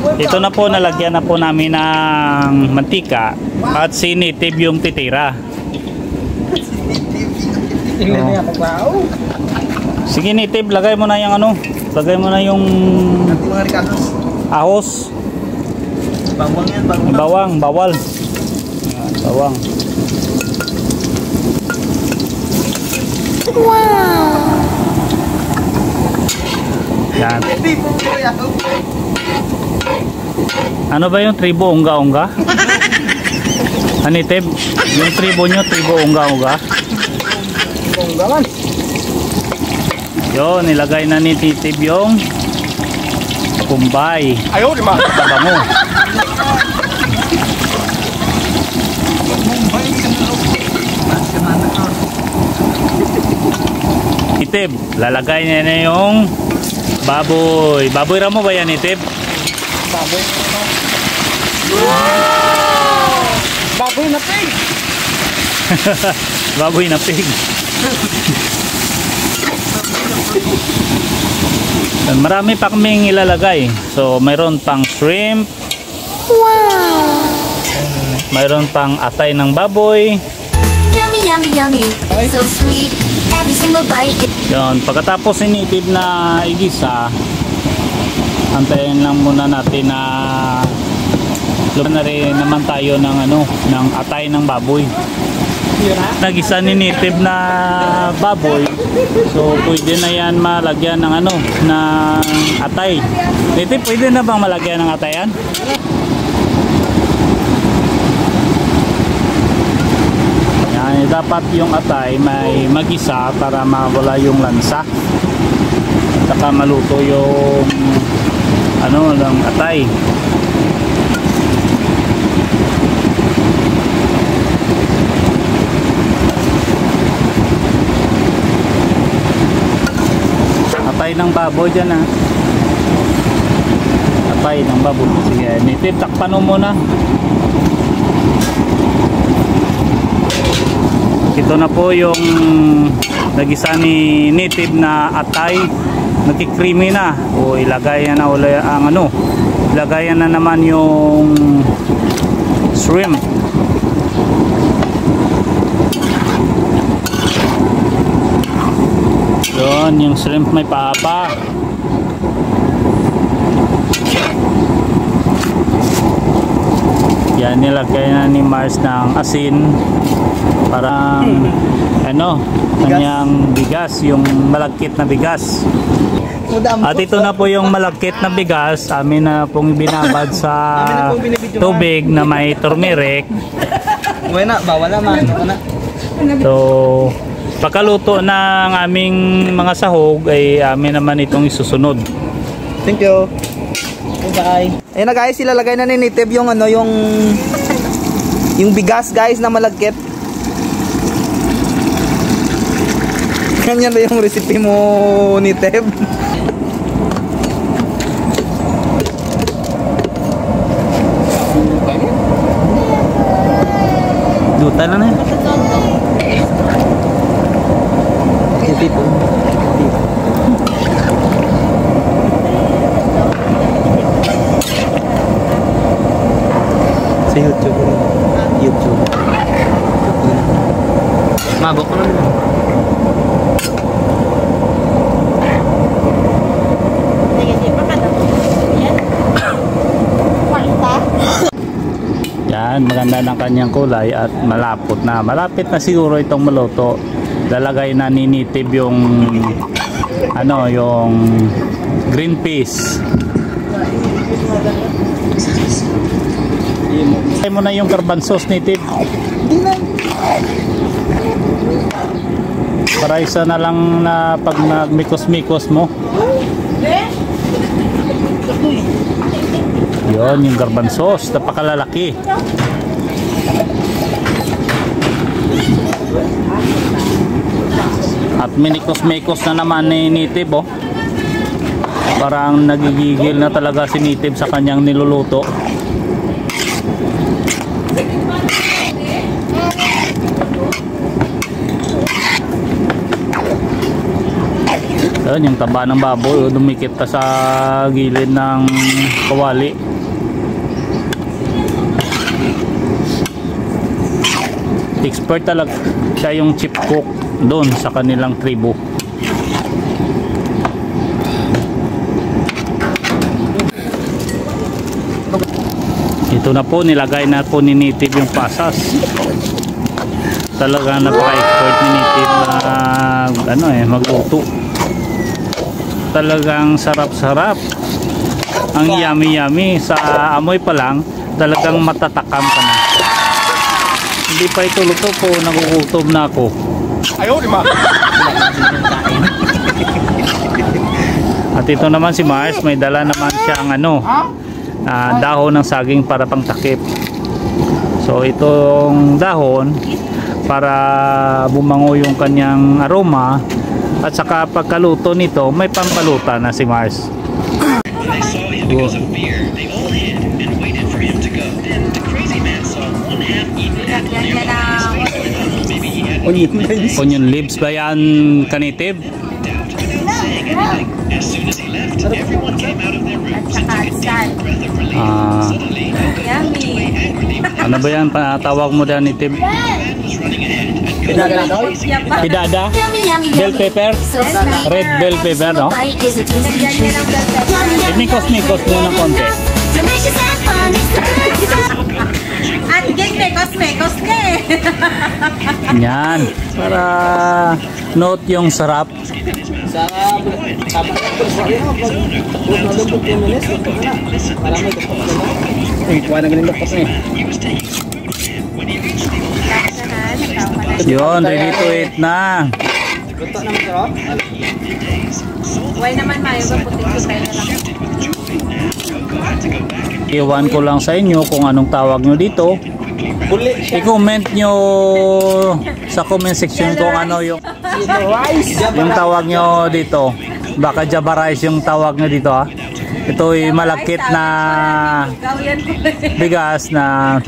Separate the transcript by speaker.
Speaker 1: Ito na po, nalagyan na po namin ng mantika at si Native yung titira. Sige Native, lagay mo na yung ano, lagay mo na yung ahos.
Speaker 2: Bawang yan,
Speaker 1: bawang, bawal. Bawang.
Speaker 3: Wow.
Speaker 1: Yan. Ano ba yung tribo unga-unga? Native, yung tribo nyo, tribo unga-unga.
Speaker 2: Unga man.
Speaker 1: Yun, nilagay na ni Native yung kumbay.
Speaker 2: Ayaw, di ba?
Speaker 1: Tabango. Native, lalagay niya na yung baboy. Baboy ramo ba yan, Native?
Speaker 2: Baboy na ito. Wow! Baboy na pig!
Speaker 1: Baboy na pig. Marami pa kaming ilalagay. So, mayroon pang shrimp.
Speaker 3: Wow!
Speaker 1: Mayroon pang atay ng baboy.
Speaker 3: Yummy, yummy, yummy. So sweet. Every single bite.
Speaker 1: Yun, pagkatapos ni Native na igisa, antayin lang muna natin na lupa na rin naman tayo ng ano, ng atay ng baboy. Nagisa ni Native na baboy, so pwede na yan malagyan ng ano, ng atay. Native, pwede na bang malagyan ng atayan? Yan, dapat yung atay may magisa para mawala yung lansa at saka maluto yung ano lang atay. Atay ng baboy dyan ha. Atay ng baboy. Sige, Native, takpan mo muna. Ito na po yung nagisa ni Native na atay. Nagki-creamy na. O ilagay na ulit ang ano. Ilagay na naman yung shrimp. Doon, yung shrimp may paapa. Yan, nilagay na ni Mars ng asin. Parang ano, kanyang bigas, yung malagkit na bigas. At ito na po yung malagkit na bigas. Amin na pong binabad sa tubig na may turmeric.
Speaker 2: Wala, bawal naman.
Speaker 1: So, pagkaluto ng aming mga sahog ay amin naman itong isusunod.
Speaker 2: Thank you. Bye. Ayun na guys, ilalagay na ni Native yung ano, yung bigas guys na malagkit. Ganyan na yung recipe mo, Native.
Speaker 1: Duta na na.
Speaker 2: Dito. Sa YouTube. YouTube. Mabok ko na.
Speaker 1: Yan, maganda ng kanyang kulay at malapot na. Malapit na siguro itong maluto. Lalagay na ni Native yung ano, yung green peas. Try mo na yung garbanzos, Native. Para isa na lang na pag nagmikos-mikos mo. Yun, yung garbanzos, napakalalaki. At minikos-mikos na naman ni Native, oh. Parang nagigigil na talaga si Native sa kanyang niluluto. Ayun, yung taba ng baboy, dumikit ta sa gilid ng kawali. Expert talaga siya yung chief cook doon sa kanilang tribo. Ito na po, nilagay na po ni Native yung pasas. Talaga napaka-expert ni Native na magluto. Talagang sarap-sarap. Ang yummy-yummy. Sa amoy pa lang, talagang matatakam ka na. Hindi pa ito luto po, nagugutom na ako.
Speaker 2: Ayaw, di ba?
Speaker 1: At ito naman si Mars, may dala naman siyang dahon ng saging para pang takip. So itong dahon para bumango yung kanyang aroma, at saka pagkaluto nito may pampaluta na si Mars. Onion leaves ba yan, Native? Ano ba yan tawag mo dyan, Native? Pidada? Bell pepper? Red bell pepper, no? Nikos mo ng konti.
Speaker 4: At gekos me.
Speaker 1: Yan, para note yung sarap. Yun, ready to eat na.
Speaker 4: Why naman mayo ba puti ko kayo na lang.
Speaker 1: Iwan ko lang sa inyo kung anong tawag nyo dito. I-comment nyo sa comment section kung ano yung tawag nyo dito. Baka Java rice yung tawag nyo dito, ha. Ito ay malakit na bigas na